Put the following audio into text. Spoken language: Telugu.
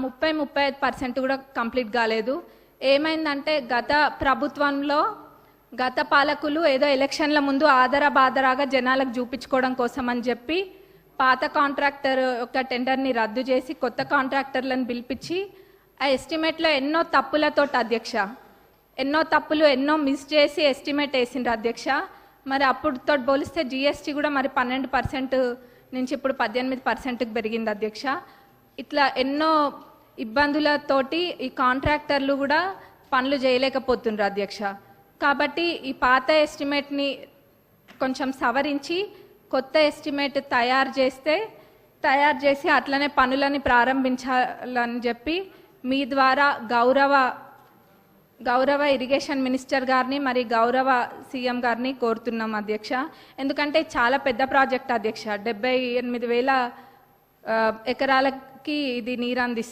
30-35% కూడా కంప్లీట్ కాలేదు. ఏమైందంటే గత ప్రభుత్వంలో గత పాలకులు ఏదో ఎలక్షన్ల ముందు ఆదరాబాదరాగా జనాలకు చూపించుకోవడం కోసం అని చెప్పి పాత కాంట్రాక్టర్ యొక్క టెండర్ని రద్దు చేసి కొత్త కాంట్రాక్టర్లను పిలిపించి ఆ ఎస్టిమేట్లో ఎన్నో తప్పులతోటి అధ్యక్ష, ఎన్నో మిస్ చేసి ఎస్టిమేట్ వేసిండ్రు అధ్యక్ష. మరి అప్పుడుతో పోలిస్తే జిఎస్టీ కూడా మరి 12% నుంచి ఇప్పుడు 18%కి పెరిగింది అధ్యక్ష. ఇట్లా ఎన్నో ఇబ్బందులతోటి ఈ కాంట్రాక్టర్లు కూడా పనులు చేయలేకపోతుండ్రు అధ్యక్ష. కాబట్టి ఈ పాత ఎస్టిమేట్ని కొంచెం సవరించి కొత్త ఎస్టిమేట్ తయారు చేసి అట్లనే పనులని ప్రారంభించాలని చెప్పి మీ ద్వారా గౌరవ ఇరిగేషన్ మినిస్టర్ గారిని మరి గౌరవ సీఎం గారిని కోరుతున్నాం అధ్యక్ష. ఎందుకంటే చాలా పెద్ద ప్రాజెక్ట్ అధ్యక్ష, 78,000 ఎకరాలకి ఇది నీరు అందిస్తుంది.